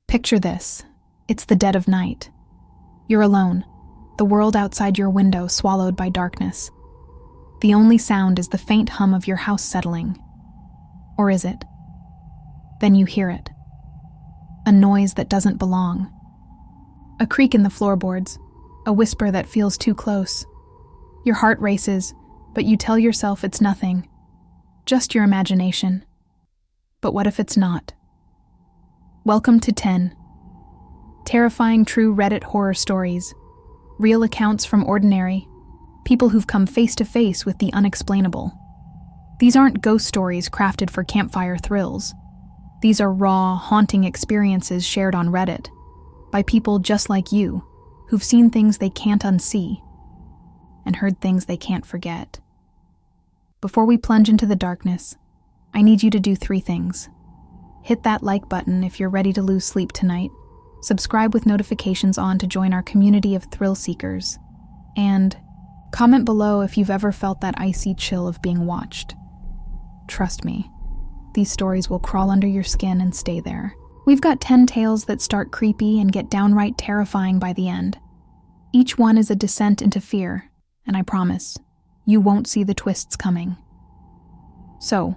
Picture this. It's the dead of night. You're alone, the world outside your window swallowed by darkness. The only sound is the faint hum of your house settling. Or is it? Then you hear it. A noise that doesn't belong. A creak in the floorboards, a whisper that feels too close. Your heart races, but you tell yourself it's nothing. Just your imagination. But what if it's not? Welcome to 10. Terrifying true Reddit horror stories. Real accounts from ordinary. People who've come face to face with the unexplainable. These aren't ghost stories crafted for campfire thrills. These are raw, haunting experiences shared on Reddit by people just like you, who've seen things they can't unsee and heard things they can't forget. Before we plunge into the darkness, I need you to do 3 things. Hit that like button if you're ready to lose sleep tonight, subscribe with notifications on to join our community of thrill seekers, and comment below if you've ever felt that icy chill of being watched. Trust me, these stories will crawl under your skin and stay there. We've got 10 tales that start creepy and get downright terrifying by the end. Each one is a descent into fear, and I promise, you won't see the twists coming. So,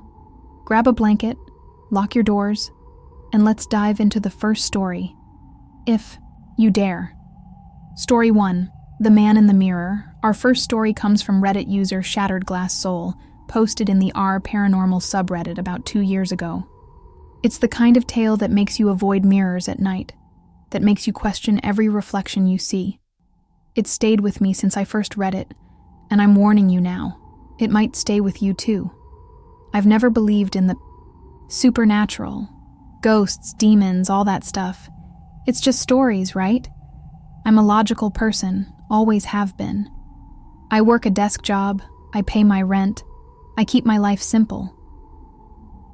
grab a blanket, lock your doors, and let's dive into the first story, if you dare. Story 1, The Man in the Mirror. Our first story comes from Reddit user Shattered Glass Soul, posted in the paranormal subreddit about 2 years ago. It's the kind of tale that makes you avoid mirrors at night, that makes you question every reflection you see. It stayed with me since I first read it, and I'm warning you now, it might stay with you too. I've never believed in the supernatural, ghosts, demons, all that stuff. It's just stories, right? I'm a logical person, always have been. I work a desk job, I pay my rent, I keep my life simple.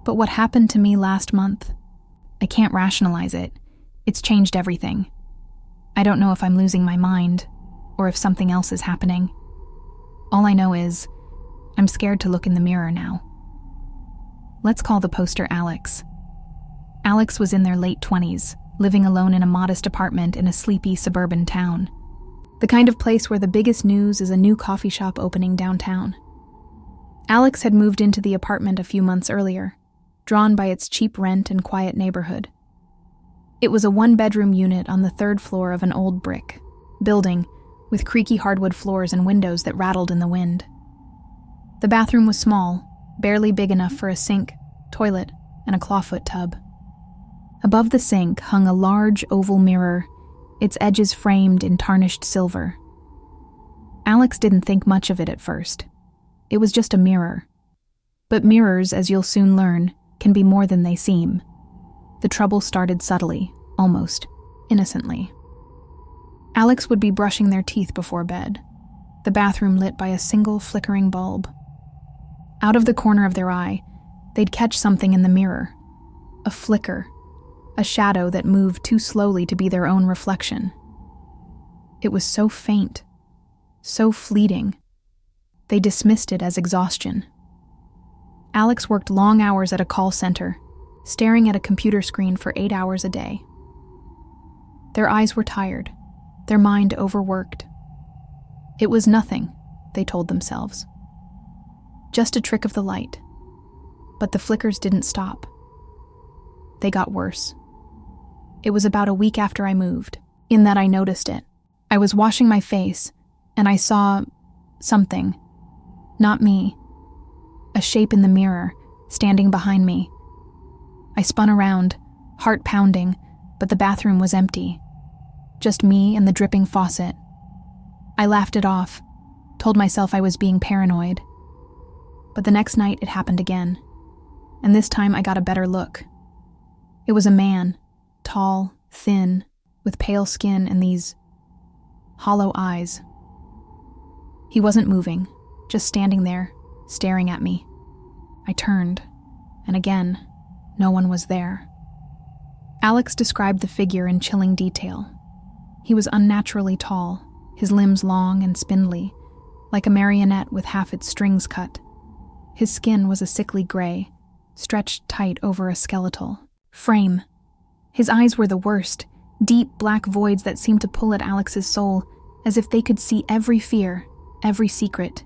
But what happened to me last month? I can't rationalize it. It's changed everything. I don't know if I'm losing my mind, or if something else is happening. All I know is, I'm scared to look in the mirror now. Let's call the poster Alex. Alex was in their late 20s, living alone in a modest apartment in a sleepy suburban town. The kind of place where the biggest news is a new coffee shop opening downtown. Alex had moved into the apartment a few months earlier, drawn by its cheap rent and quiet neighborhood. It was a 1-bedroom unit on the 3rd floor of an old brick building with creaky hardwood floors and windows that rattled in the wind. The bathroom was small, barely big enough for a sink, toilet, and a clawfoot tub. Above the sink hung a large oval mirror, its edges framed in tarnished silver. Alex didn't think much of it at first. It was just a mirror. But mirrors, as you'll soon learn, can be more than they seem. The trouble started subtly, almost innocently. Alex would be brushing their teeth before bed, the bathroom lit by a single flickering bulb. Out of the corner of their eye, they'd catch something in the mirror. A flicker, a shadow that moved too slowly to be their own reflection. It was so faint, so fleeting. They dismissed it as exhaustion. Alex worked long hours at a call center, staring at a computer screen for 8 hours a day. Their eyes were tired, their mind overworked. It was nothing, they told themselves. Just a trick of the light. But the flickers didn't stop. They got worse. It was about a week after I moved, in that I noticed it. I was washing my face, and I saw something. Not me. A shape in the mirror, standing behind me. I spun around, heart pounding, but the bathroom was empty. Just me and the dripping faucet. I laughed it off, told myself I was being paranoid. But the next night it happened again, and this time I got a better look. It was a man, tall, thin, with pale skin and these hollow eyes. He wasn't moving, just standing there, staring at me. I turned, and again, no one was there. Alex described the figure in chilling detail. He was unnaturally tall, his limbs long and spindly, like a marionette with half its strings cut. His skin was a sickly gray, stretched tight over a skeletal frame. His eyes were the worst, deep black voids that seemed to pull at Alex's soul, as if they could see every fear, every secret.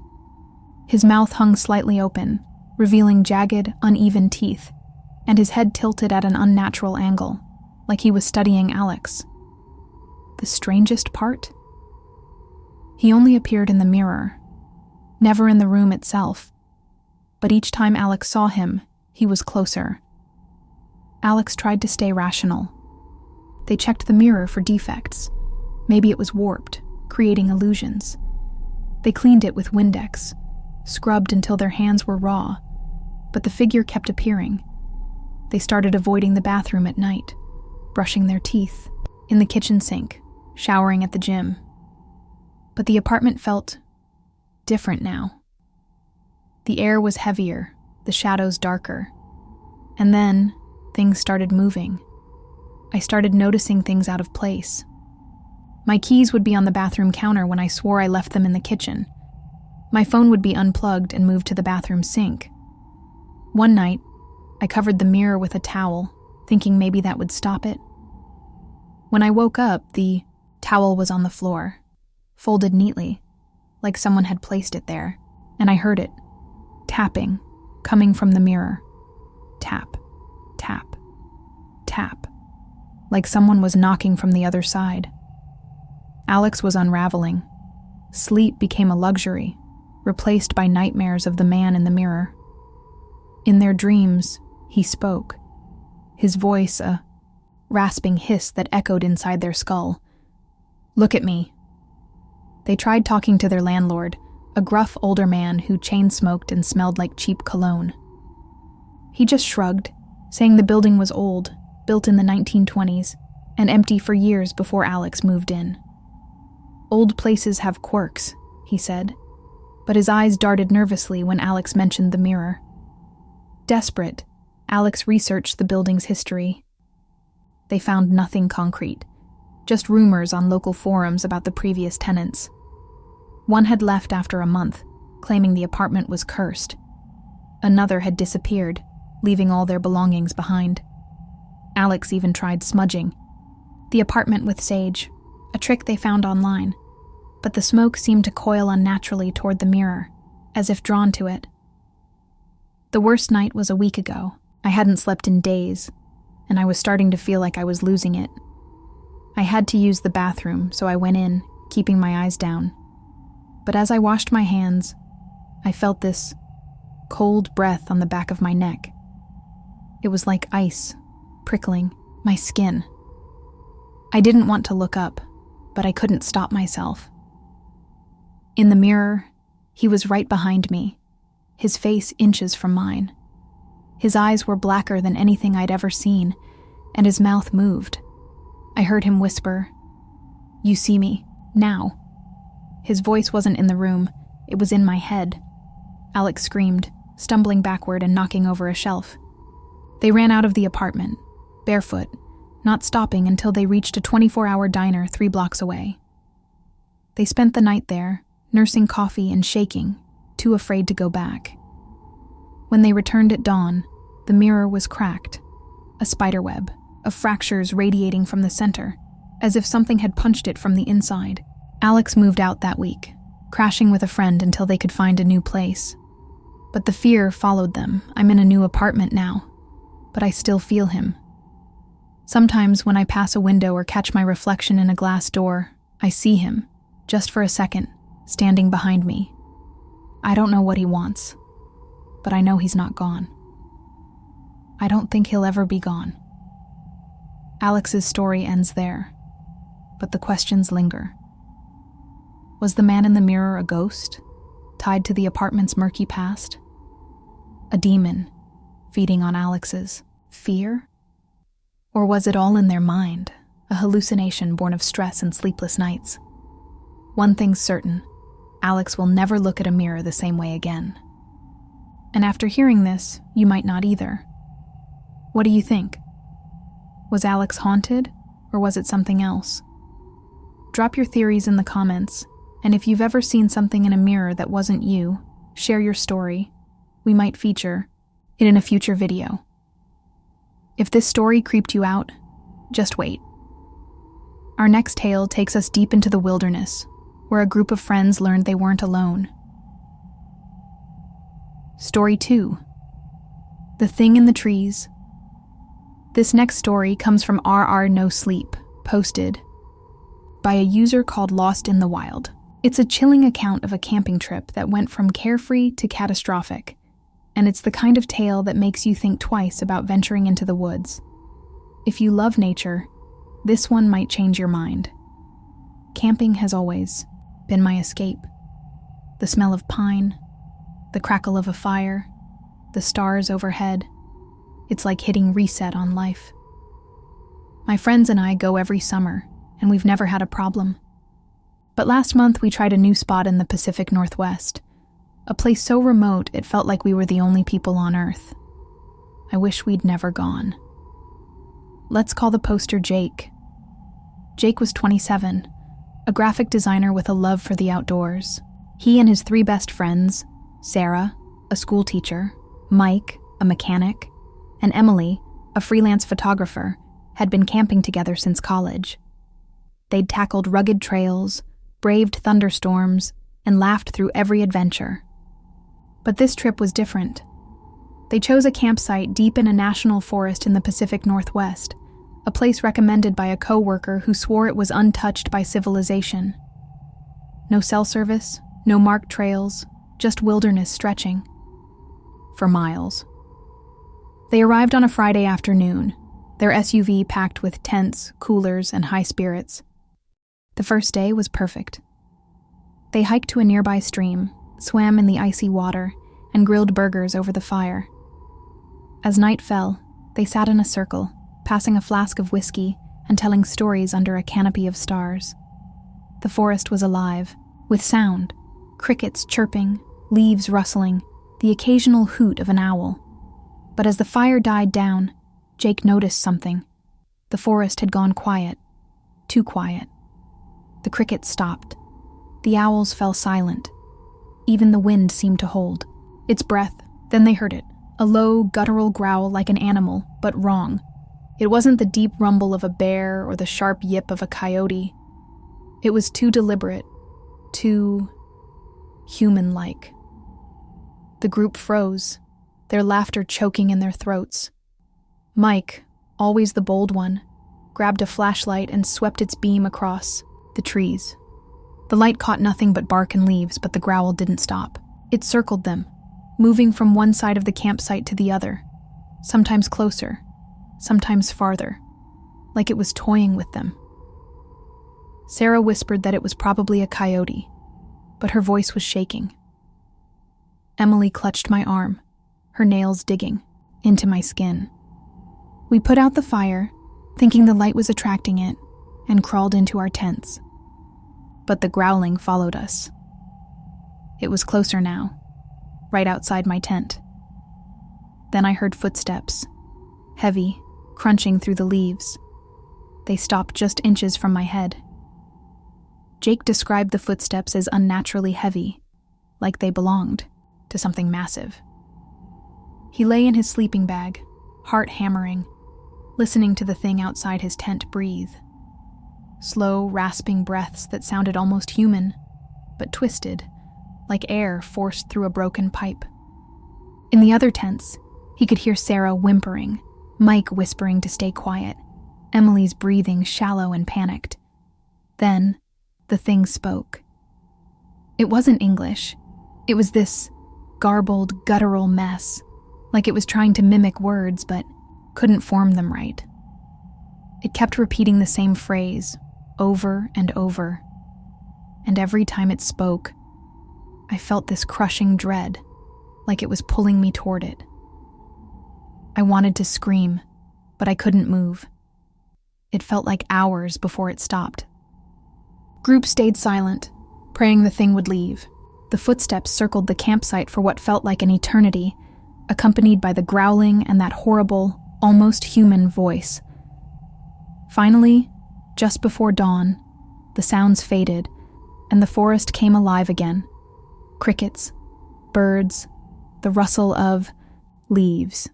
His mouth hung slightly open, revealing jagged, uneven teeth, and his head tilted at an unnatural angle, like he was studying Alex. The strangest part? He only appeared in the mirror, never in the room itself, but each time Alex saw him, he was closer. Alex tried to stay rational. They checked the mirror for defects. Maybe it was warped, creating illusions. They cleaned it with Windex, scrubbed until their hands were raw, but the figure kept appearing. They started avoiding the bathroom at night, brushing their teeth, in the kitchen sink, showering at the gym. But the apartment felt different now. The air was heavier, the shadows darker. And then, things started moving. I started noticing things out of place. My keys would be on the bathroom counter when I swore I left them in the kitchen. My phone would be unplugged and moved to the bathroom sink. One night, I covered the mirror with a towel, thinking maybe that would stop it. When I woke up, the towel was on the floor, folded neatly, like someone had placed it there, and I heard it, tapping, coming from the mirror. Tap, tap, tap, like someone was knocking from the other side. Alex was unraveling. Sleep became a luxury, replaced by nightmares of the man in the mirror. In their dreams, he spoke, his voice a rasping hiss that echoed inside their skull. "Look at me." They tried talking to their landlord, a gruff older man who chain-smoked and smelled like cheap cologne. He just shrugged, saying the building was old, built in the 1920s, and empty for years before Alex moved in. "Old places have quirks," he said, but his eyes darted nervously when Alex mentioned the mirror. Desperate, Alex researched the building's history. They found nothing concrete, just rumors on local forums about the previous tenants. One had left after a month, claiming the apartment was cursed. Another had disappeared, leaving all their belongings behind. Alex even tried smudging the apartment with sage, a trick they found online, but the smoke seemed to coil unnaturally toward the mirror, as if drawn to it. The worst night was a week ago. I hadn't slept in days, and I was starting to feel like I was losing it. I had to use the bathroom, so I went in, keeping my eyes down. But as I washed my hands, I felt this cold breath on the back of my neck. It was like ice, prickling my skin. I didn't want to look up, but I couldn't stop myself. In the mirror, he was right behind me, his face inches from mine. His eyes were blacker than anything I'd ever seen, and his mouth moved. I heard him whisper, "You see me, now." His voice wasn't in the room, it was in my head. Alex screamed, stumbling backward and knocking over a shelf. They ran out of the apartment, barefoot, not stopping until they reached a 24-hour diner 3 blocks away. They spent the night there, nursing coffee and shaking, too afraid to go back. When they returned at dawn, the mirror was cracked, a spiderweb of fractures radiating from the center, as if something had punched it from the inside. Alex moved out that week, crashing with a friend until they could find a new place. But the fear followed them. I'm in a new apartment now, but I still feel him. Sometimes when I pass a window or catch my reflection in a glass door, I see him, just for a second, standing behind me. I don't know what he wants, but I know he's not gone. I don't think he'll ever be gone. Alex's story ends there, but the questions linger. Was the man in the mirror a ghost, tied to the apartment's murky past? A demon, feeding on Alex's fear? Or was it all in their mind, a hallucination born of stress and sleepless nights? One thing's certain, Alex will never look at a mirror the same way again. And after hearing this, you might not either. What do you think? Was Alex haunted, or was it something else? Drop your theories in the comments, and if you've ever seen something in a mirror that wasn't you, share your story. We might feature it in a future video. If this story creeped you out, Just wait. Our next tale takes us deep into the wilderness, where a group of friends learned they weren't alone. Story 2. The Thing in the Trees. This next story comes from nosleep, posted by a user called Lost in the Wild. It's a chilling account of a camping trip that went from carefree to catastrophic, and it's the kind of tale that makes you think twice about venturing into the woods. If you love nature, this one might change your mind. Camping has always been my escape. The smell of pine, the crackle of a fire, the stars overhead. It's like hitting reset on life. My friends and I go every summer, and we've never had a problem. But last month we tried a new spot in the Pacific Northwest, a place so remote it felt like we were the only people on Earth. I wish we'd never gone. Let's call the poster Jake. Jake was 27, a graphic designer with a love for the outdoors. He and his 3 best friends, Sarah, a school teacher, Mike, a mechanic, and Emily, a freelance photographer, had been camping together since college. They'd tackled rugged trails, braved thunderstorms, and laughed through every adventure. But this trip was different. They chose a campsite deep in a national forest in the Pacific Northwest, a place recommended by a coworker who swore it was untouched by civilization. No cell service, no marked trails, just wilderness stretching for miles. They arrived on a Friday afternoon, their SUV packed with tents, coolers, and high spirits. The first day was perfect. They hiked to a nearby stream, swam in the icy water, and grilled burgers over the fire. As night fell, they sat in a circle, passing a flask of whiskey and telling stories under a canopy of stars. The forest was alive, with sound, crickets chirping, leaves rustling, the occasional hoot of an owl. But as the fire died down, Jake noticed something. The forest had gone quiet, too quiet. The crickets stopped. The owls fell silent. Even the wind seemed to hold its breath. Then they heard it, a low, guttural growl like an animal, but wrong. It wasn't the deep rumble of a bear or the sharp yip of a coyote. It was too deliberate, too human-like. The group froze, their laughter choking in their throats. Mike, always the bold one, grabbed a flashlight and swept its beam across the trees. The light caught nothing but bark and leaves, but the growl didn't stop. It circled them, moving from one side of the campsite to the other, sometimes closer, sometimes farther, like it was toying with them. Sarah whispered that it was probably a coyote, but her voice was shaking. Emily clutched my arm, her nails digging into my skin. We put out the fire, thinking the light was attracting it, and crawled into our tents. But the growling followed us. It was closer now, right outside my tent. Then I heard footsteps, heavy, crunching through the leaves. They stopped just inches from my head. Jake described the footsteps as unnaturally heavy, like they belonged to something massive. He lay in his sleeping bag, heart hammering, listening to the thing outside his tent breathe. Slow, rasping breaths that sounded almost human, but twisted, like air forced through a broken pipe. In the other tents, he could hear Sarah whimpering, Mike whispering to stay quiet, Emily's breathing shallow and panicked. Then, the thing spoke. It wasn't English. It was this garbled, guttural mess, like it was trying to mimic words but couldn't form them right. It kept repeating the same phrase, over and over, and every time it spoke, I felt this crushing dread, like it was pulling me toward it. I wanted to scream, but I couldn't move. It felt like hours before it stopped. Group stayed silent, praying the thing would leave. The footsteps circled the campsite for what felt like an eternity, accompanied by the growling and that horrible, almost human voice. Finally, just before dawn, the sounds faded, and the forest came alive again. Crickets, birds, the rustle of leaves.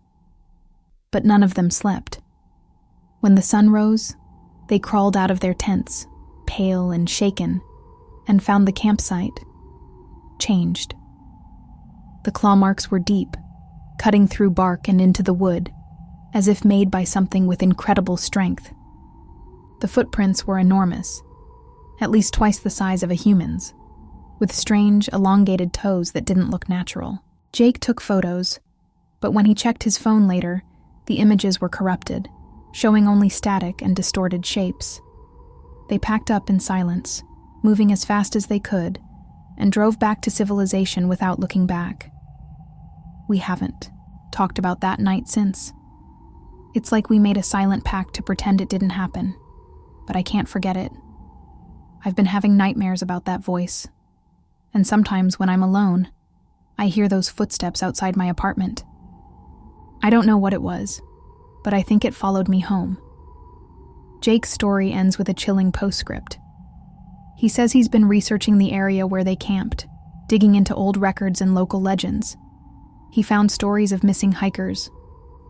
But none of them slept. When the sun rose, they crawled out of their tents, pale and shaken, and found the campsite changed. The claw marks were deep, cutting through bark and into the wood, as if made by something with incredible strength. The footprints were enormous, at least twice the size of a human's, with strange, elongated toes that didn't look natural. Jake took photos, but when he checked his phone later, the images were corrupted, showing only static and distorted shapes. They packed up in silence, moving as fast as they could, and drove back to civilization without looking back. We haven't talked about that night since. It's like we made a silent pact to pretend it didn't happen, but I can't forget it. I've been having nightmares about that voice, and sometimes when I'm alone, I hear those footsteps outside my apartment. I don't know what it was, but I think it followed me home. Jake's story ends with a chilling postscript. He says he's been researching the area where they camped, digging into old records and local legends. He found stories of missing hikers,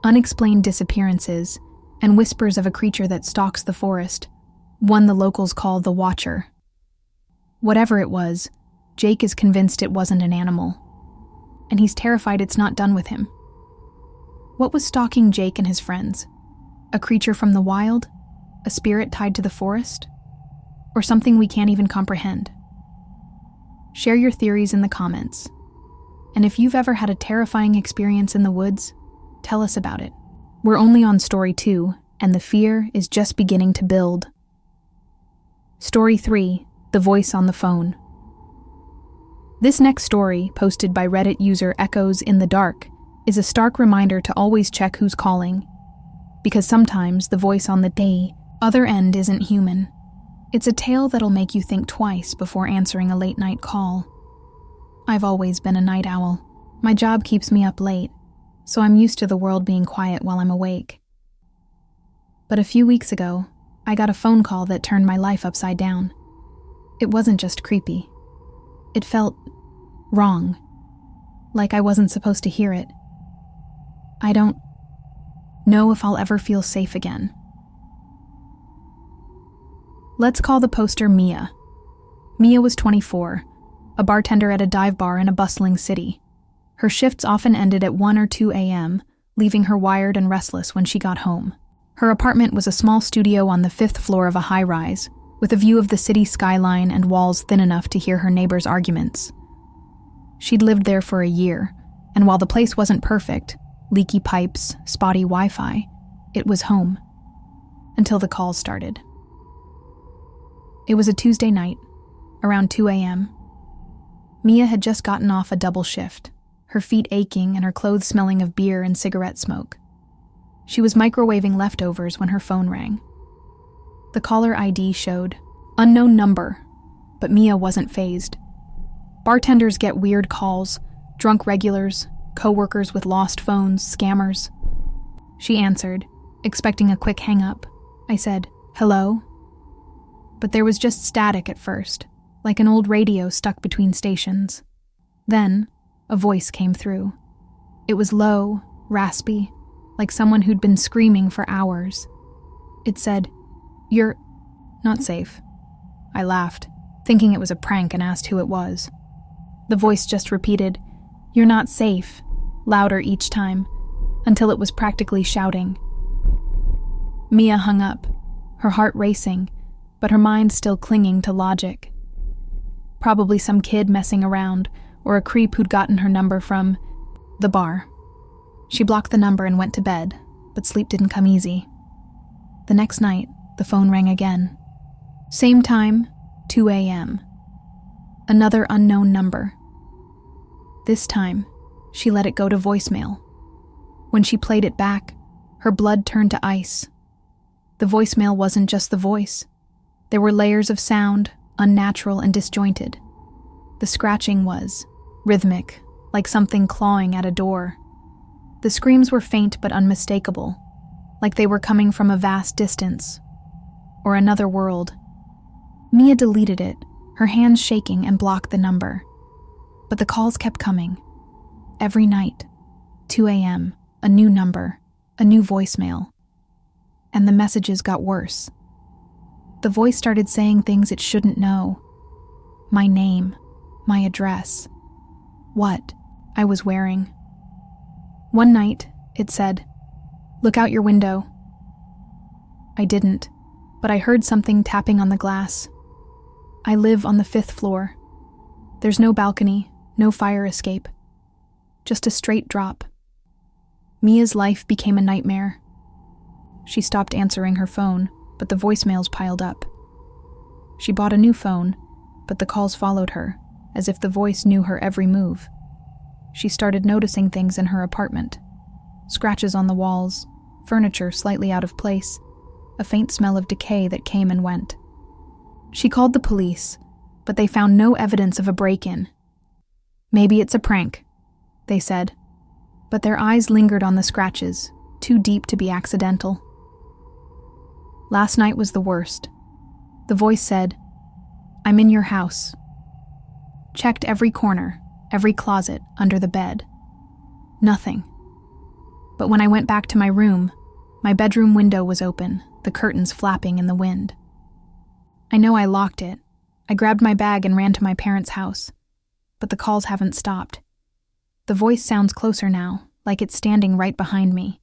unexplained disappearances, and whispers of a creature that stalks the forest, one the locals call the Watcher. Whatever it was, Jake is convinced it wasn't an animal, and he's terrified it's not done with him. What was stalking Jake and his friends? A creature from the wild? A spirit tied to the forest? Or something we can't even comprehend? Share your theories in the comments. And if you've ever had a terrifying experience in the woods, tell us about it. We're only on story 2, and the fear is just beginning to build. Story 3, The Voice on the Phone. This next story, posted by Reddit user Echoes in the Dark, is a stark reminder to always check who's calling, because sometimes the voice on the other end isn't human. It's a tale that'll make you think twice before answering a late-night call. I've always been a night owl. My job keeps me up late, so I'm used to the world being quiet while I'm awake. But a few weeks ago, I got a phone call that turned my life upside down. It wasn't just creepy. It felt wrong, like I wasn't supposed to hear it. I don't know if I'll ever feel safe again. Let's call the poster Mia. Mia was 24, a bartender at a dive bar in a bustling city. Her shifts often ended at 1 or 2 a.m., leaving her wired and restless when she got home. Her apartment was a small studio on the 5th floor of a high-rise, with a view of the city skyline and walls thin enough to hear her neighbors' arguments. She'd lived there for a year, and while the place wasn't perfect, leaky pipes, spotty Wi-Fi, it was home. Until the calls started. It was a Tuesday night, around 2 a.m. Mia had just gotten off a double shift, her feet aching and her clothes smelling of beer and cigarette smoke. She was microwaving leftovers when her phone rang. The caller ID showed unknown number, but Mia wasn't fazed. Bartenders get weird calls, drunk regulars, coworkers with lost phones, scammers. She answered, expecting a quick hang-up. I said, "Hello?" But there was just static at first, like an old radio stuck between stations. Then, a voice came through. It was low, raspy, like someone who'd been screaming for hours. It said, "You're not safe." I laughed, thinking it was a prank, and asked who it was. The voice just repeated, "You're not safe," louder each time, until it was practically shouting. Mia hung up, her heart racing, but her mind still clinging to logic. Probably some kid messing around, or a creep who'd gotten her number from the bar. She blocked the number and went to bed, but sleep didn't come easy. The next night, the phone rang again. Same time, 2 a.m. Another unknown number. This time, she let it go to voicemail. When she played it back, her blood turned to ice. The voicemail wasn't just the voice. There were layers of sound, unnatural and disjointed. The scratching was rhythmic, like something clawing at a door. The screams were faint but unmistakable, like they were coming from a vast distance, or another world. Mia deleted it, her hands shaking, and blocked the number. But the calls kept coming. Every night, 2 a.m., a new number, a new voicemail. And the messages got worse. The voice started saying things it shouldn't know. My name, my address, what I was wearing. One night, it said, "Look out your window." I didn't, but I heard something tapping on the glass. I live on the 5th floor. There's no balcony, no fire escape. Just a straight drop. Mia's life became a nightmare. She stopped answering her phone, but the voicemails piled up. She bought a new phone, but the calls followed her, as if the voice knew her every move. She started noticing things in her apartment. Scratches on the walls, furniture slightly out of place, a faint smell of decay that came and went. She called the police, but they found no evidence of a break-in. "Maybe it's a prank," they said, but their eyes lingered on the scratches, too deep to be accidental. Last night was the worst. The voice said, "I'm in your house." Checked every corner, every closet, under the bed. Nothing. But when I went back to my room, my bedroom window was open, the curtains flapping in the wind. I know I locked it. I grabbed my bag and ran to my parents' house. But the calls haven't stopped. The voice sounds closer now, like it's standing right behind me.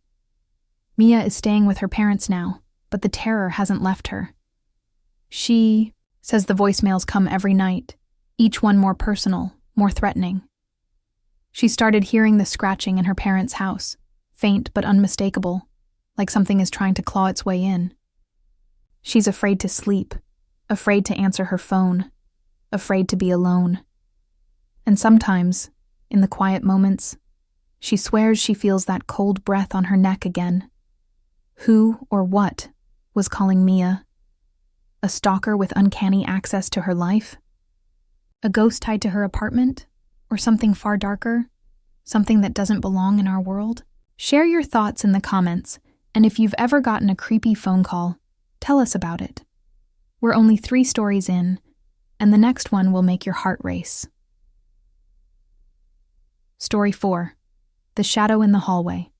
Mia is staying with her parents now, but the terror hasn't left her. She says the voicemails come every night, each one more personal, more threatening. She started hearing the scratching in her parents' house, faint but unmistakable, like something is trying to claw its way in. She's afraid to sleep, afraid to answer her phone, afraid to be alone. And sometimes, in the quiet moments, she swears she feels that cold breath on her neck again. Who or what was calling Mia? A stalker with uncanny access to her life? A ghost tied to her apartment? Or something far darker? Something that doesn't belong in our world? Share your thoughts in the comments, and if you've ever gotten a creepy phone call, tell us about it. We're only 3 stories in, and the next one will make your heart race. Story 4. The Shadow in the Hallway.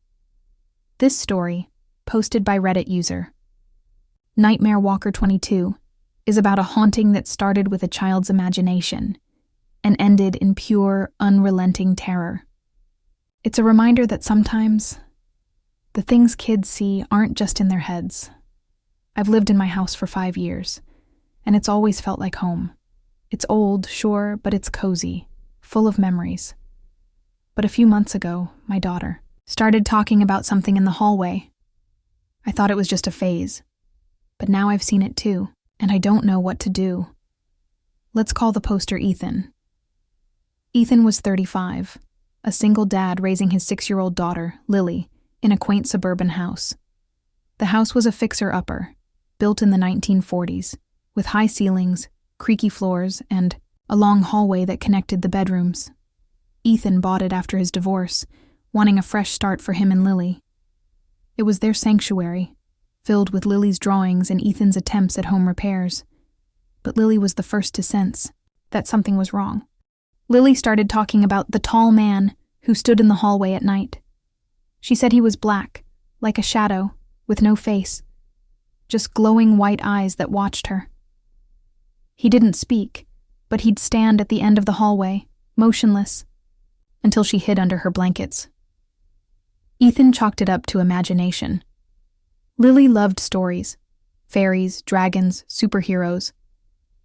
This story, posted by Reddit user Nightmare Walker 22, is about a haunting that started with a child's imagination and ended in pure, unrelenting terror. It's a reminder that sometimes the things kids see aren't just in their heads. I've lived in my house for 5 years, and it's always felt like home. It's old, sure, but it's cozy, full of memories. But a few months ago, my daughter started talking about something in the hallway. I thought it was just a phase, but now I've seen it too, and I don't know what to do. Let's call the poster Ethan. Ethan was 35, a single dad raising his 6-year-old daughter, Lily, in a quaint suburban house. The house was a fixer-upper, built in the 1940s, with high ceilings, creaky floors, and a long hallway that connected the bedrooms. Ethan bought it after his divorce, wanting a fresh start for him and Lily. It was their sanctuary, filled with Lily's drawings and Ethan's attempts at home repairs. But Lily was the first to sense that something was wrong. Lily started talking about the tall man who stood in the hallway at night. She said he was black, like a shadow, with no face, just glowing white eyes that watched her. He didn't speak, but he'd stand at the end of the hallway, motionless, until she hid under her blankets. Ethan chalked it up to imagination. Lily loved stories, fairies, dragons, superheroes.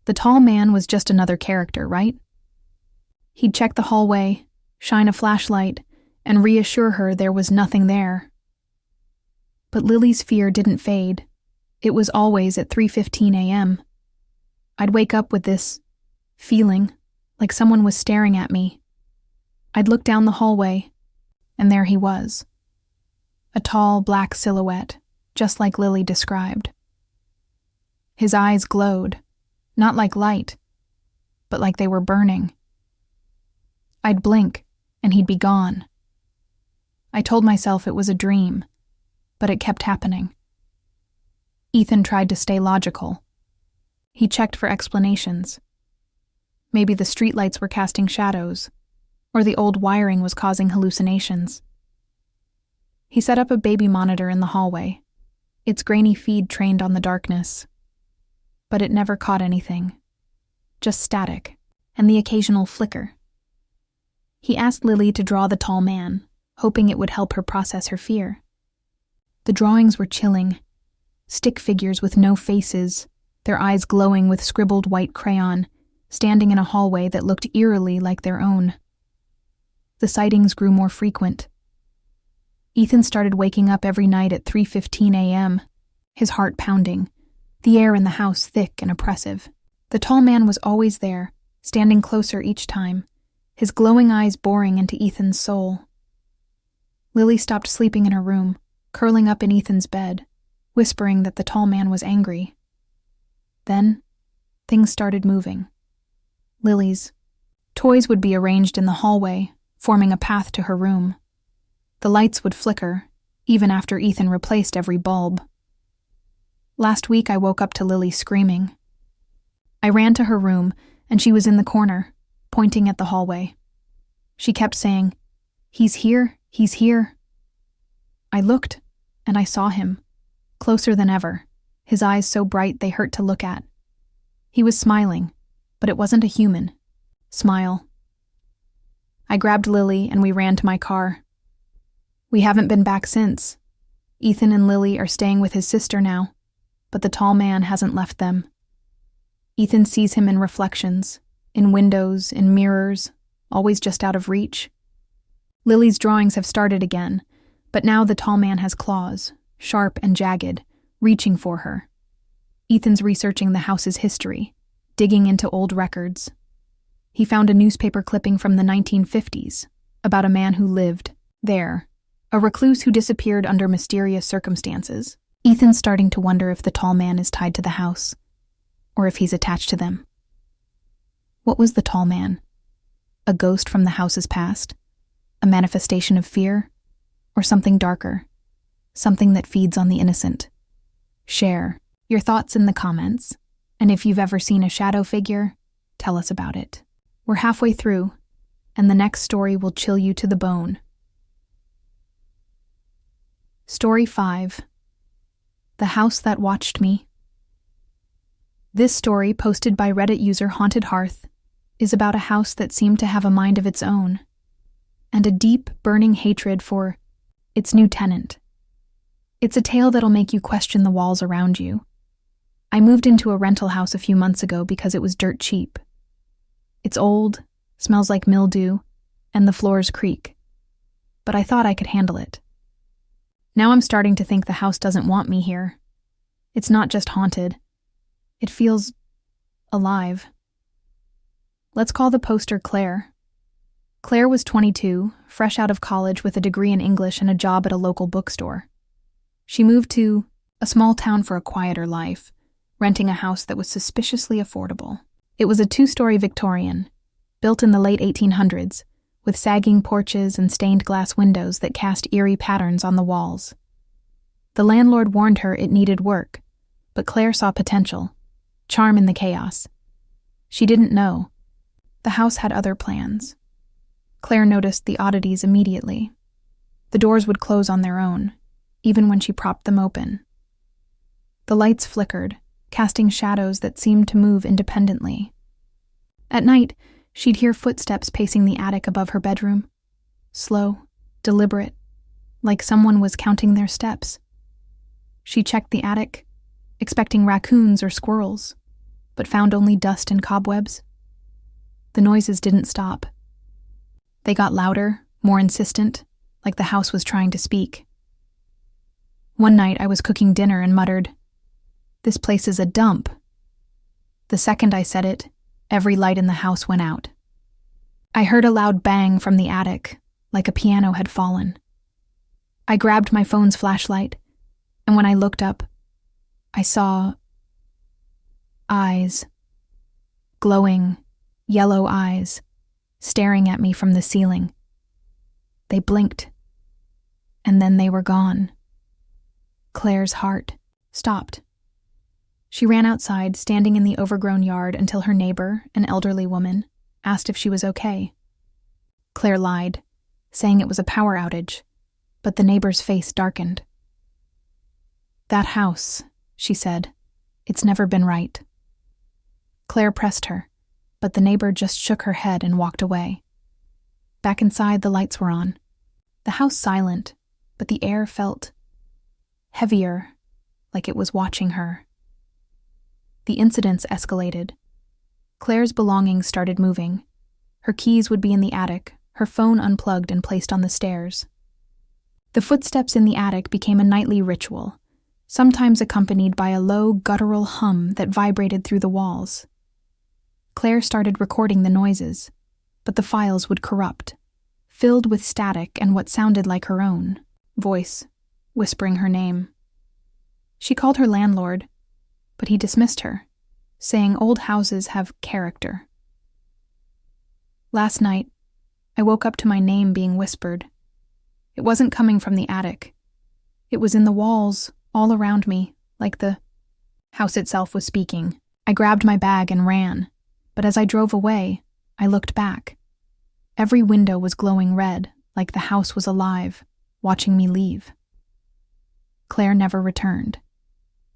The tall man was just another character, right? He'd check the hallway, shine a flashlight, and reassure her there was nothing there. But Lily's fear didn't fade. It was always at 3:15 a.m. I'd wake up with this feeling like someone was staring at me. I'd look down the hallway, and there he was. A tall, black silhouette, just like Lily described. His eyes glowed, not like light, but like they were burning. I'd blink, and he'd be gone. I told myself it was a dream, but it kept happening. Ethan tried to stay logical. He checked for explanations. Maybe the streetlights were casting shadows, or the old wiring was causing hallucinations. He set up a baby monitor in the hallway. Its grainy feed trained on the darkness. But it never caught anything. Just static, and the occasional flicker. He asked Lily to draw the tall man, hoping it would help her process her fear. The drawings were chilling. Stick figures with no faces, their eyes glowing with scribbled white crayon, standing in a hallway that looked eerily like their own. The sightings grew more frequent. Ethan started waking up every night at 3:15 a.m., his heart pounding, the air in the house thick and oppressive. The tall man was always there, standing closer each time, his glowing eyes boring into Ethan's soul. Lily stopped sleeping in her room, curling up in Ethan's bed, whispering that the tall man was angry. Then, things started moving. Lily's toys would be arranged in the hallway, forming a path to her room. The lights would flicker, even after Ethan replaced every bulb. Last week I woke up to Lily screaming. I ran to her room, and she was in the corner, pointing at the hallway. She kept saying, "He's here, he's here." I looked, and I saw him, closer than ever, his eyes so bright they hurt to look at. He was smiling, but it wasn't a human smile. I grabbed Lily and we ran to my car. We haven't been back since. Ethan and Lily are staying with his sister now, but the tall man hasn't left them. Ethan sees him in reflections, in windows, in mirrors, always just out of reach. Lily's drawings have started again, but now the tall man has claws, sharp and jagged, reaching for her. Ethan's researching the house's history, digging into old records. He found a newspaper clipping from the 1950s about a man who lived there, a recluse who disappeared under mysterious circumstances. Ethan's starting to wonder if the tall man is tied to the house, or if he's attached to them. What was the tall man? A ghost from the house's past? A manifestation of fear? Or something darker? Something that feeds on the innocent? Share your thoughts in the comments, and if you've ever seen a shadow figure, tell us about it. We're halfway through, and the next story will chill you to the bone. Story 5. The House That Watched Me. This story, posted by Reddit user Haunted Hearth, is about a house that seemed to have a mind of its own, and a deep, burning hatred for its new tenant. It's a tale that'll make you question the walls around you. I moved into a rental house a few months ago because it was dirt cheap. It's old, smells like mildew, and the floors creak. But I thought I could handle it. Now I'm starting to think the house doesn't want me here. It's not just haunted. It feels alive. Let's call the poster Claire. Claire was 22, fresh out of college with a degree in English and a job at a local bookstore. She moved to a small town for a quieter life, renting a house that was suspiciously affordable. It was a 2-story Victorian, built in the late 1800s, with sagging porches and stained glass windows that cast eerie patterns on the walls. The landlord warned her it needed work, but Claire saw potential, charm in the chaos. She didn't know. The house had other plans. Claire noticed the oddities immediately. The doors would close on their own, even when she propped them open. The lights flickered, casting shadows that seemed to move independently. At night, she'd hear footsteps pacing the attic above her bedroom. Slow, deliberate, like someone was counting their steps. She checked the attic, expecting raccoons or squirrels, but found only dust and cobwebs. The noises didn't stop. They got louder, more insistent, like the house was trying to speak. One night I was cooking dinner and muttered, "This place is a dump." The second I said it, every light in the house went out. I heard a loud bang from the attic, like a piano had fallen. I grabbed my phone's flashlight, and when I looked up, I saw eyes. Glowing, yellow eyes, staring at me from the ceiling. They blinked, and then they were gone. Claire's heart stopped. She ran outside, standing in the overgrown yard until her neighbor, an elderly woman, asked if she was okay. Claire lied, saying it was a power outage, but the neighbor's face darkened. "That house," she said. "It's never been right." Claire pressed her, but the neighbor just shook her head and walked away. Back inside, the lights were on. The house silent, but the air felt heavier, like it was watching her. The incidents escalated. Claire's belongings started moving. Her keys would be in the attic, her phone unplugged and placed on the stairs. The footsteps in the attic became a nightly ritual, sometimes accompanied by a low, guttural hum that vibrated through the walls. Claire started recording the noises, but the files would corrupt, filled with static and what sounded like her own voice, whispering her name. She called her landlord, but he dismissed her, saying old houses have character. Last night, I woke up to my name being whispered. It wasn't coming from the attic. It was in the walls, all around me, like the house itself was speaking. I grabbed my bag and ran, but as I drove away, I looked back. Every window was glowing red, like the house was alive, watching me leave. Claire never returned.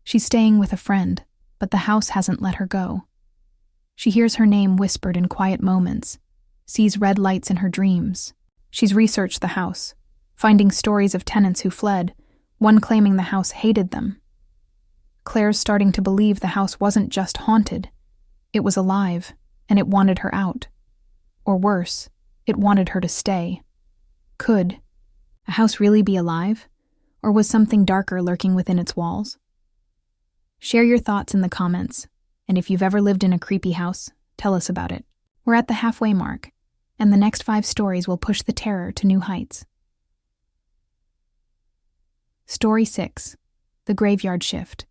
She's staying with a friend, but the house hasn't let her go. She hears her name whispered in quiet moments, sees red lights in her dreams. She's researched the house, finding stories of tenants who fled, one claiming the house hated them. Claire's starting to believe the house wasn't just haunted. It was alive, and it wanted her out. Or worse, it wanted her to stay. Could a house really be alive? Or was something darker lurking within its walls? Share your thoughts in the comments, and if you've ever lived in a creepy house, tell us about it. We're at the halfway mark, and the next 5 stories will push the terror to new heights. Story 6, The Graveyard Shift.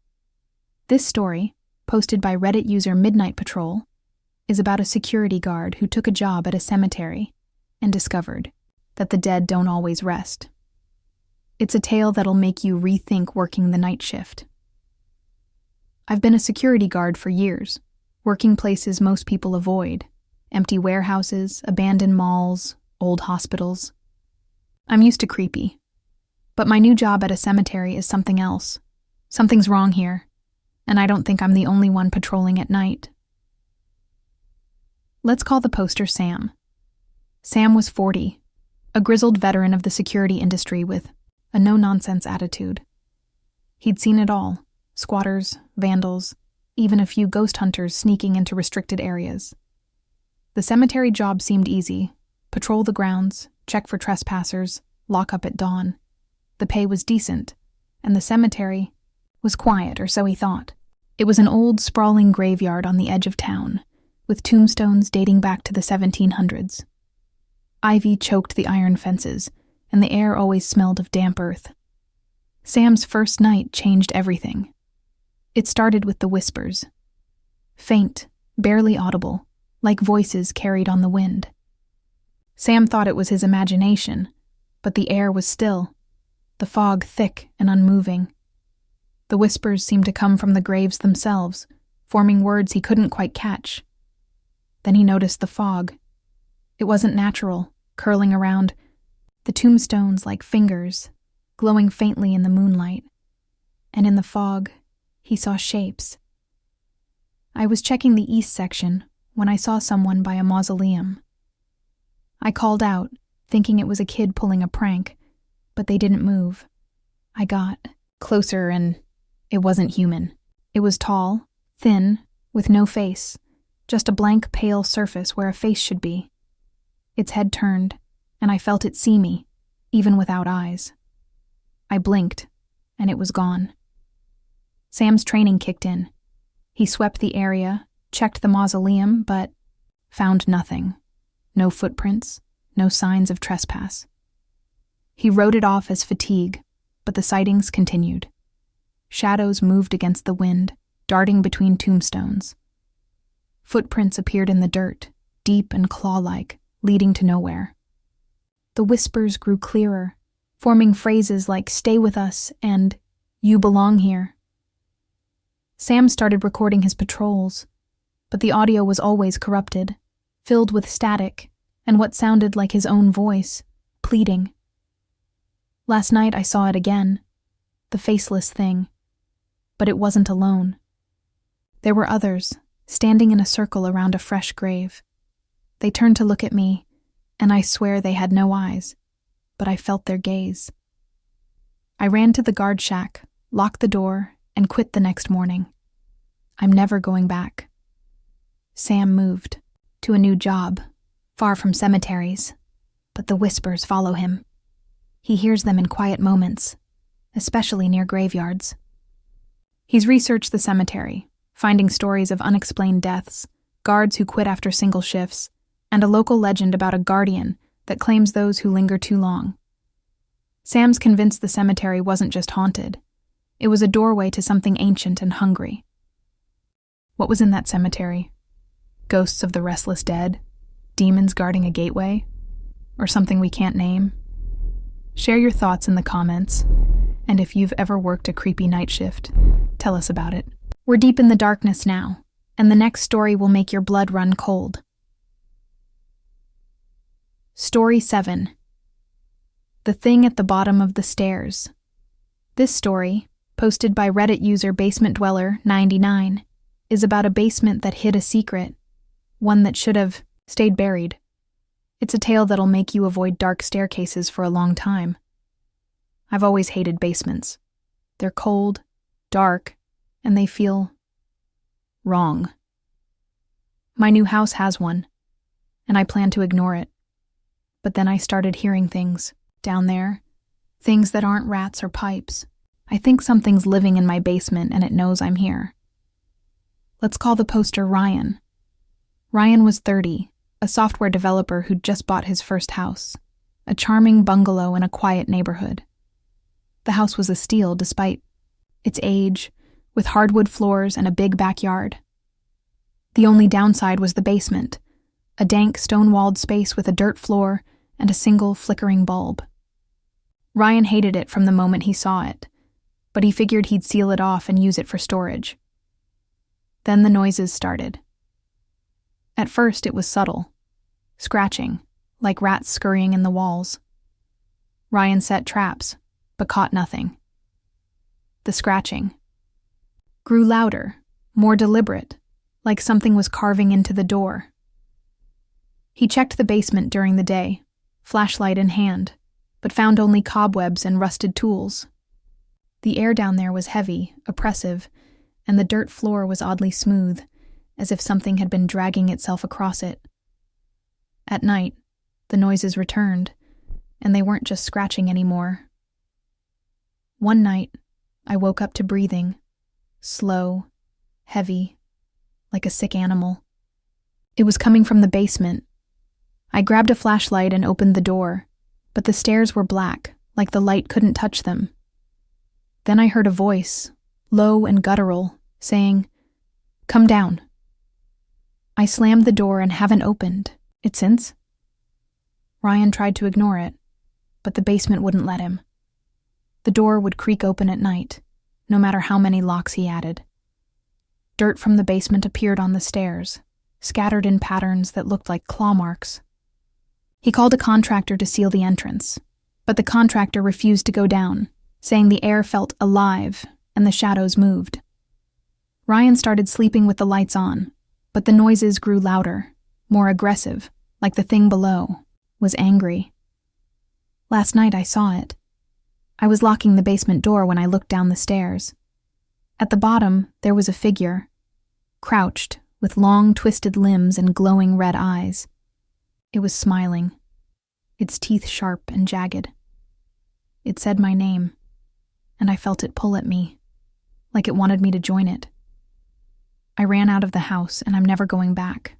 This story, posted by Reddit user Midnight Patrol, is about a security guard who took a job at a cemetery and discovered that the dead don't always rest. It's a tale that'll make you rethink working the night shift. I've been a security guard for years, working places most people avoid: empty warehouses, abandoned malls, old hospitals. I'm used to creepy. But my new job at a cemetery is something else. Something's wrong here, and I don't think I'm the only one patrolling at night. Let's call the poster Sam. Sam was 40, a grizzled veteran of the security industry with a no-nonsense attitude. He'd seen it all: squatters, vandals, even a few ghost hunters sneaking into restricted areas. The cemetery job seemed easy: patrol the grounds, check for trespassers, lock up at dawn. The pay was decent, and the cemetery was quiet, or so he thought. It was an old, sprawling graveyard on the edge of town, with tombstones dating back to the 1700s. Ivy choked the iron fences, and the air always smelled of damp earth. Sam's first night changed everything. It started with the whispers. Faint, barely audible, like voices carried on the wind. Sam thought it was his imagination, but the air was still, the fog thick and unmoving. The whispers seemed to come from the graves themselves, forming words he couldn't quite catch. Then he noticed the fog. It wasn't natural, curling around the tombstones like fingers, glowing faintly in the moonlight. And in the fog, he saw shapes. I was checking the east section when I saw someone by a mausoleum. I called out, thinking it was a kid pulling a prank, but they didn't move. I got closer and it wasn't human. It was tall, thin, with no face, just a blank, pale surface where a face should be. Its head turned, and I felt it see me, even without eyes. I blinked, and it was gone. Sam's training kicked in. He swept the area, checked the mausoleum, but found nothing. No footprints, no signs of trespass. He wrote it off as fatigue, but the sightings continued. Shadows moved against the wind, darting between tombstones. Footprints appeared in the dirt, deep and claw-like, leading to nowhere. The whispers grew clearer, forming phrases like "stay with us" and "you belong here." Sam started recording his patrols, but the audio was always corrupted, filled with static and what sounded like his own voice, pleading. Last night I saw it again, the faceless thing, But it wasn't alone. There were others, standing in a circle around a fresh grave. They turned to look at me, and I swear they had no eyes, but I felt their gaze. I ran to the guard shack, locked the door, and quit the next morning. I'm never going back. Sam moved to a new job, far from cemeteries, but the whispers follow him. He hears them in quiet moments, especially near graveyards. He's researched the cemetery, finding stories of unexplained deaths, guards who quit after single shifts, and a local legend about a guardian that claims those who linger too long. Sam's convinced the cemetery wasn't just haunted. It was a doorway to something ancient and hungry. What was in that cemetery? Ghosts of the restless dead? Demons guarding a gateway? Or something we can't name? Share your thoughts in the comments, and if you've ever worked a creepy night shift, tell us about it. We're deep in the darkness now, and the next story will make your blood run cold. Story 7. The Thing at the Bottom of the Stairs. This story, posted by Reddit user BasementDweller99, is about a basement that hid a secret, one that should have stayed buried. It's a tale that'll make you avoid dark staircases for a long time. I've always hated basements. They're cold, dark, and they feel wrong. My new house has one, and I plan to ignore it. But then I started hearing things down there, things that aren't rats or pipes. I think something's living in my basement and it knows I'm here. Let's call the poster Ryan. Ryan was 30, a software developer who'd just bought his first house, a charming bungalow in a quiet neighborhood. The house was a steal despite its age, with hardwood floors and a big backyard. The only downside was the basement, a dank stone-walled space with a dirt floor and a single flickering bulb. Ryan hated it from the moment he saw it, but he figured he'd seal it off and use it for storage. Then the noises started. At first it was subtle, scratching, like rats scurrying in the walls. Ryan set traps, but caught nothing. The scratching grew louder, more deliberate, like something was carving into the door. He checked the basement during the day, flashlight in hand, but found only cobwebs and rusted tools. The air down there was heavy, oppressive, and the dirt floor was oddly smooth, as if something had been dragging itself across it. At night, the noises returned, and they weren't just scratching anymore. One night, I woke up to breathing, slow, heavy, like a sick animal. It was coming from the basement. I grabbed a flashlight and opened the door, but the stairs were black, like the light couldn't touch them. Then I heard a voice, low and guttural, saying, "Come down." I slammed the door and haven't opened it since. Ryan tried to ignore it, but the basement wouldn't let him. The door would creak open at night, no matter how many locks he added. Dirt from the basement appeared on the stairs, scattered in patterns that looked like claw marks. He called a contractor to seal the entrance, but the contractor refused to go down, saying the air felt alive and the shadows moved. Ryan started sleeping with the lights on, but the noises grew louder, more aggressive, like the thing below was angry. Last night I saw it. I was locking the basement door when I looked down the stairs. At the bottom, there was a figure, crouched, with long, twisted limbs and glowing red eyes. It was smiling, its teeth sharp and jagged. It said my name, and I felt it pull at me, like it wanted me to join it. I ran out of the house, and I'm never going back.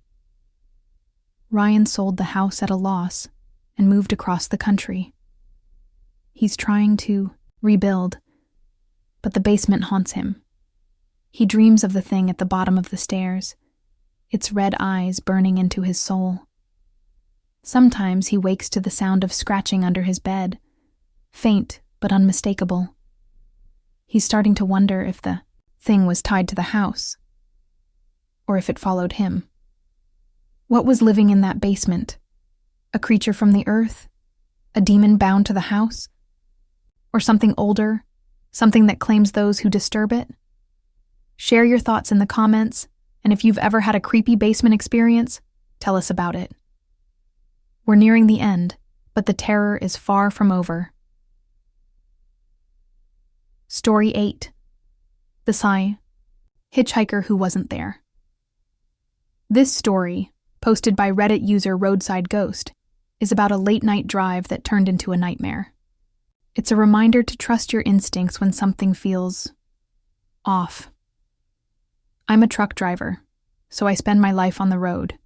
Ryan sold the house at a loss and moved across the country. He's trying to rebuild, but the basement haunts him. He dreams of the thing at the bottom of the stairs, its red eyes burning into his soul. Sometimes he wakes to the sound of scratching under his bed, faint but unmistakable. He's starting to wonder if the thing was tied to the house, or if it followed him. What was living in that basement? A creature from the earth? A demon bound to the house? Or something older, something that claims those who disturb it? Share your thoughts in the comments, and if you've ever had a creepy basement experience, tell us about it. We're nearing the end, but the terror is far from over. Story 8. The Hitchhiker Who Wasn't There. This story, posted by Reddit user Roadside Ghost, is about a late-night drive that turned into a nightmare. It's a reminder to trust your instincts when something feels off. I'm a truck driver, so I spend my life on the road.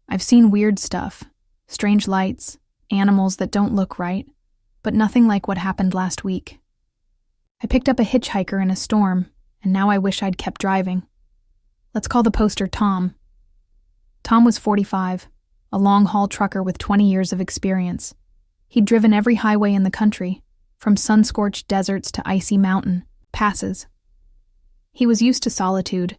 I've seen weird stuff, strange lights, animals that don't look right, but nothing like what happened last week. I picked up a hitchhiker in a storm, and now I wish I'd kept driving. Let's call the poster Tom. Tom was 45, a long-haul trucker with 20 years of experience. He'd driven every highway in the country, from sun-scorched deserts to icy mountain passes. He was used to solitude,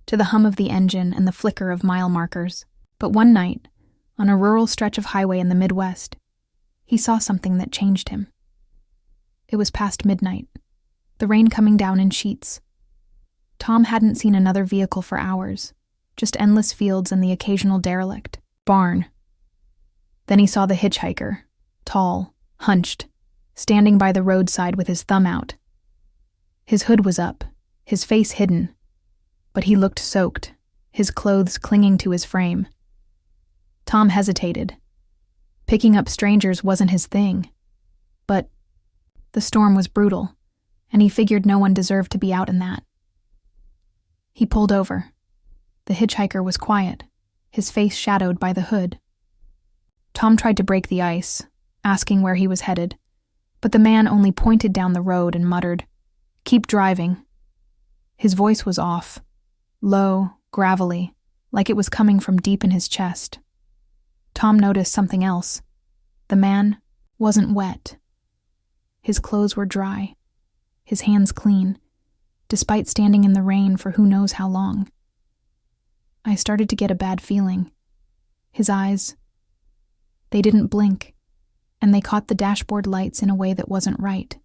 to the hum of the engine and the flicker of mile markers. But one night, on a rural stretch of highway in the Midwest, he saw something that changed him. It was past midnight, the rain coming down in sheets. Tom hadn't seen another vehicle for hours, just endless fields and the occasional derelict barn. Then he saw the hitchhiker, tall, hunched, standing by the roadside with his thumb out. His hood was up, his face hidden, but he looked soaked, his clothes clinging to his frame. Tom hesitated. Picking up strangers wasn't his thing. But the storm was brutal, and he figured no one deserved to be out in that. He pulled over. The hitchhiker was quiet, his face shadowed by the hood. Tom tried to break the ice, asking where he was headed, but the man only pointed down the road and muttered, "Keep driving." His voice was off, low, gravelly, like it was coming from deep in his chest. Tom noticed something else. The man wasn't wet. His clothes were dry, his hands clean, despite standing in the rain for who knows how long. I started to get a bad feeling. His eyes, they didn't blink, and they caught the dashboard lights in a way that wasn't right.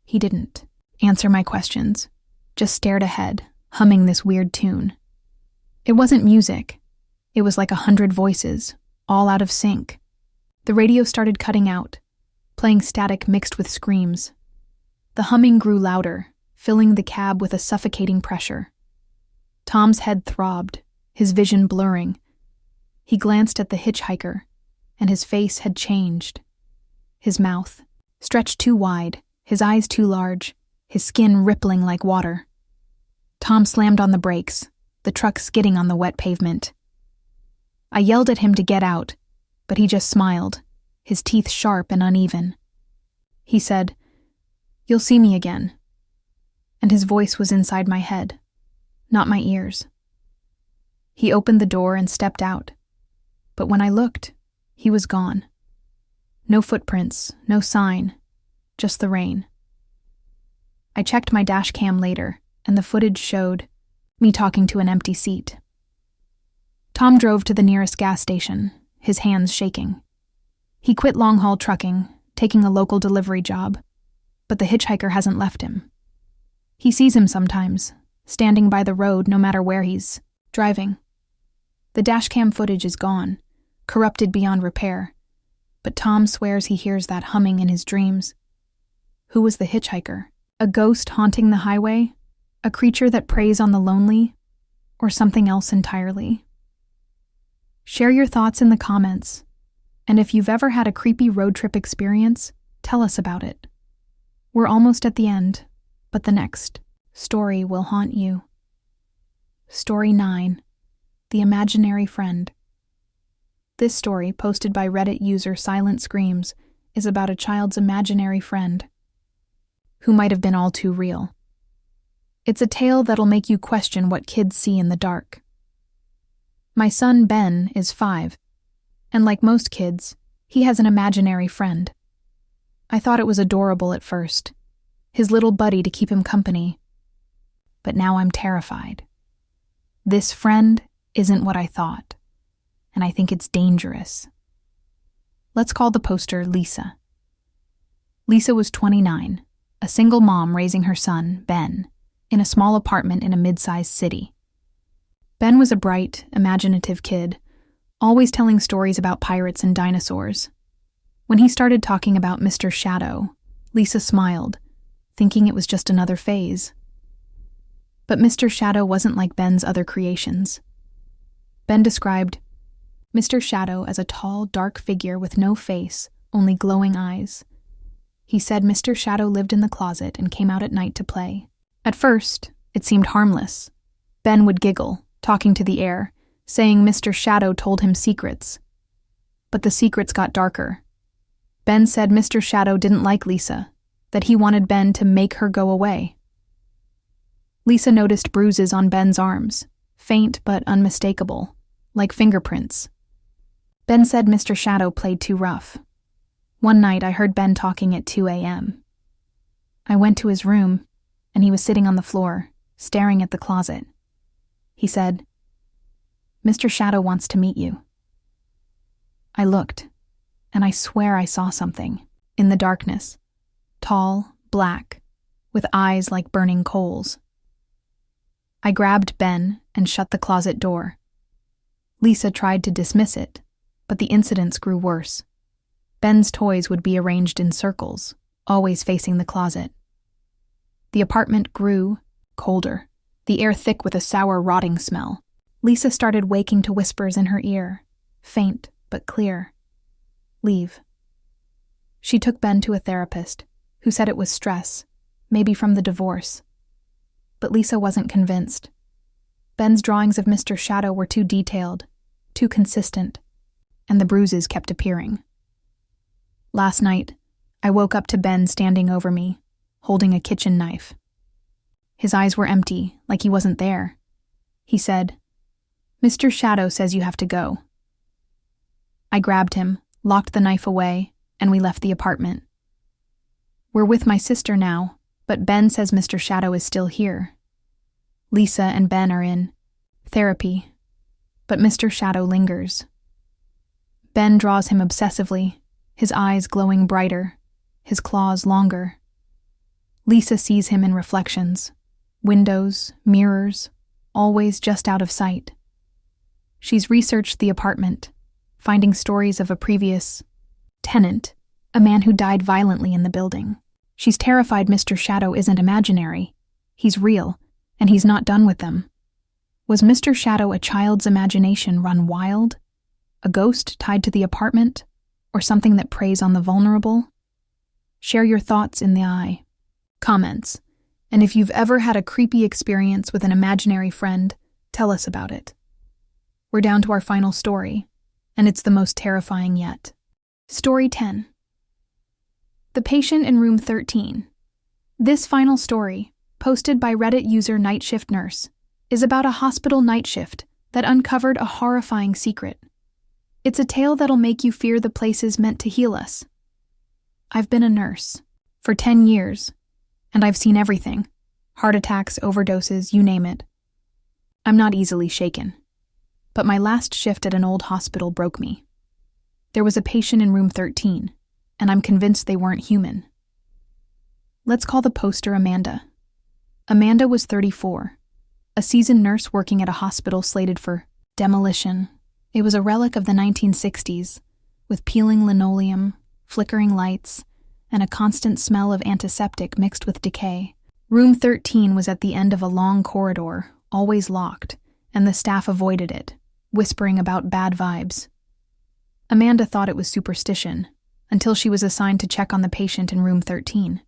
He didn't answer my questions, just stared ahead, humming this weird tune. It wasn't music. It was like 100 voices, all out of sync. The radio started cutting out, playing static mixed with screams. The humming grew louder, filling the cab with a suffocating pressure. Tom's head throbbed, his vision blurring. He glanced at the hitchhiker, and his face had changed. His mouth, stretched too wide, his eyes too large, his skin rippling like water. Tom slammed on the brakes, the truck skidding on the wet pavement. I yelled at him to get out, but he just smiled, his teeth sharp and uneven. He said, "You'll see me again." And his voice was inside my head, not my ears. He opened the door and stepped out, but when I looked, he was gone. No footprints, no sign, just the rain. I checked my dash cam later, and the footage showed me talking to an empty seat. Tom drove to the nearest gas station, his hands shaking. He quit long-haul trucking, taking a local delivery job, but the hitchhiker hasn't left him. He sees him sometimes, standing by the road no matter where he's driving. The dashcam footage is gone, corrupted beyond repair, but Tom swears he hears that humming in his dreams. Who was the hitchhiker? A ghost haunting the highway? A creature that preys on the lonely? Or something else entirely? Share your thoughts in the comments, and if you've ever had a creepy road trip experience, tell us about it. We're almost at the end, but the next story will haunt you. Story 9. The Imaginary Friend. This story, posted by Reddit user Silent Screams, is about a child's imaginary friend, who might have been all too real. It's a tale that'll make you question what kids see in the dark. My son Ben is 5, and like most kids, he has an imaginary friend. I thought it was adorable at first, his little buddy to keep him company. But now I'm terrified. This friend isn't what I thought, and I think it's dangerous. Let's call the poster Lisa. Lisa was 29, a single mom raising her son, Ben, in a small apartment in a mid-sized city. Ben was a bright, imaginative kid, always telling stories about pirates and dinosaurs. When he started talking about Mr. Shadow, Lisa smiled, thinking it was just another phase. But Mr. Shadow wasn't like Ben's other creations. Ben described Mr. Shadow as a tall, dark figure with no face, only glowing eyes. He said Mr. Shadow lived in the closet and came out at night to play. At first, it seemed harmless. Ben would giggle, talking to the air, saying Mr. Shadow told him secrets. But the secrets got darker. Ben said Mr. Shadow didn't like Lisa, that he wanted Ben to make her go away. Lisa noticed bruises on Ben's arms, faint but unmistakable, like fingerprints. Ben said Mr. Shadow played too rough. One night I heard Ben talking at 2 a.m. I went to his room, and he was sitting on the floor, staring at the closet. He said, "Mr. Shadow wants to meet you." I looked, and I swear I saw something, in the darkness, tall, black, with eyes like burning coals. I grabbed Ben and shut the closet door. Lisa tried to dismiss it, but the incidents grew worse. Ben's toys would be arranged in circles, always facing the closet. The apartment grew colder, the air thick with a sour, rotting smell. Lisa started waking to whispers in her ear, faint but clear. "Leave." She took Ben to a therapist, who said it was stress, maybe from the divorce. But Lisa wasn't convinced. Ben's drawings of Mr. Shadow were too detailed, too consistent, and the bruises kept appearing. Last night, I woke up to Ben standing over me, holding a kitchen knife. His eyes were empty, like he wasn't there. He said, "Mr. Shadow says you have to go." I grabbed him, locked the knife away, and we left the apartment. We're with my sister now, but Ben says Mr. Shadow is still here. Lisa and Ben are in therapy, but Mr. Shadow lingers. Ben draws him obsessively, his eyes glowing brighter, his claws longer. Lisa sees him in reflections, windows, mirrors, always just out of sight. She's researched the apartment, finding stories of a previous tenant, a man who died violently in the building. She's terrified Mr. Shadow isn't imaginary. He's real, and he's not done with them. Was Mr. Shadow a child's imagination run wild? A ghost tied to the apartment? Or something that preys on the vulnerable? Share your thoughts in the comments. And if you've ever had a creepy experience with an imaginary friend, tell us about it. We're down to our final story, and it's the most terrifying yet. Story 10. The Patient in Room 13. This final story, posted by Reddit user Night Shift Nurse, is about a hospital night shift that uncovered a horrifying secret. It's a tale that'll make you fear the places meant to heal us. I've been a nurse for 10 years, and I've seen everything. Heart attacks, overdoses, you name it. I'm not easily shaken. But my last shift at an old hospital broke me. There was a patient in room 13, and I'm convinced they weren't human. Let's call the poster Amanda. Amanda was 34, a seasoned nurse working at a hospital slated for demolition. It was a relic of the 1960s, with peeling linoleum, flickering lights, and a constant smell of antiseptic mixed with decay. Room 13 was at the end of a long corridor, always locked, and the staff avoided it, whispering about bad vibes. Amanda thought it was superstition, until she was assigned to check on the patient in room 13.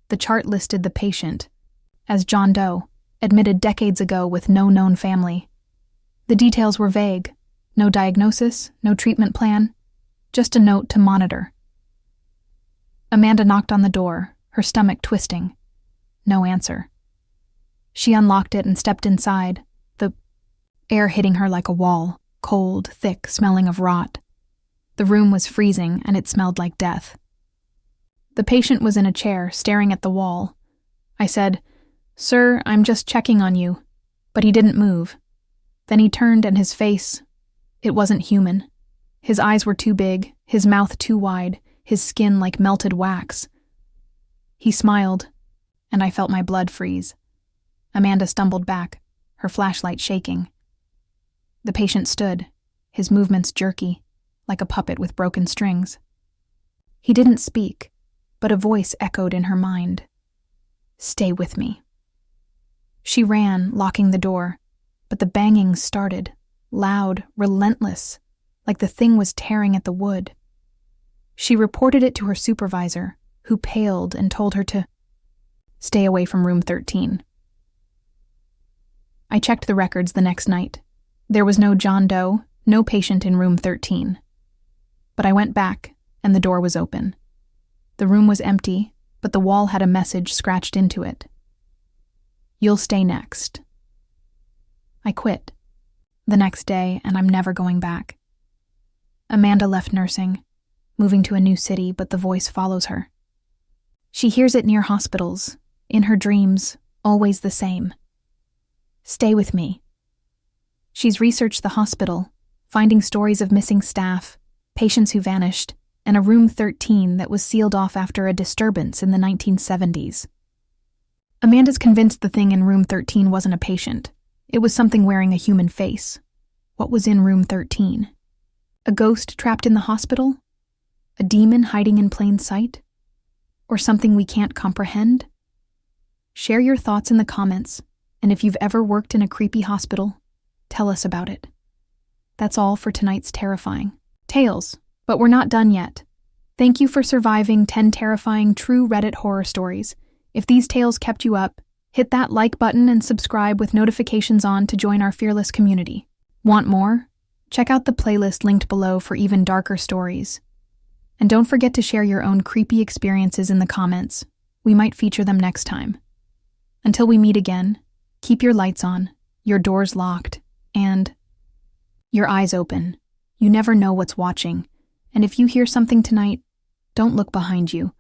The chart listed the patient as John Doe, admitted decades ago with no known family. The details were vague. No diagnosis, no treatment plan, just a note to monitor. Amanda knocked on the door, her stomach twisting. No answer. She unlocked it and stepped inside, the air hitting her like a wall, cold, thick, smelling of rot. The room was freezing, and it smelled like death. The patient was in a chair, staring at the wall. I said, "Sir, I'm just checking on you." But he didn't move. Then he turned, and his face, it wasn't human. His eyes were too big, his mouth too wide, his skin like melted wax. He smiled, and I felt my blood freeze. Amanda stumbled back, her flashlight shaking. The patient stood, his movements jerky, like a puppet with broken strings. He didn't speak, but a voice echoed in her mind. "Stay with me." She ran, locking the door, but the banging started, loud, relentless, like the thing was tearing at the wood. She reported it to her supervisor, who paled and told her to stay away from room 13. I checked the records the next night. There was no John Doe, no patient in room 13. But I went back, and the door was open. The room was empty, but the wall had a message scratched into it. "You'll stay next." I quit. The next day, and I'm never going back. Amanda left nursing, moving to a new city, but the voice follows her. She hears it near hospitals, in her dreams, always the same. "Stay with me." She's researched the hospital, finding stories of missing staff, patients who vanished, and a room 13 that was sealed off after a disturbance in the 1970s. Amanda's convinced the thing in room 13 wasn't a patient. It was something wearing a human face. What was in room 13? A ghost trapped in the hospital? A demon hiding in plain sight? Or something we can't comprehend? Share your thoughts in the comments, and if you've ever worked in a creepy hospital, tell us about it. That's all for tonight's terrifying tales, but we're not done yet. Thank you for surviving 10 terrifying true Reddit horror stories. If these tales kept you up, hit that like button and subscribe with notifications on to join our fearless community. Want more? Check out the playlist linked below for even darker stories. And don't forget to share your own creepy experiences in the comments. We might feature them next time. Until we meet again, keep your lights on, your doors locked, and your eyes open. You never know what's watching, and if you hear something tonight, don't look behind you.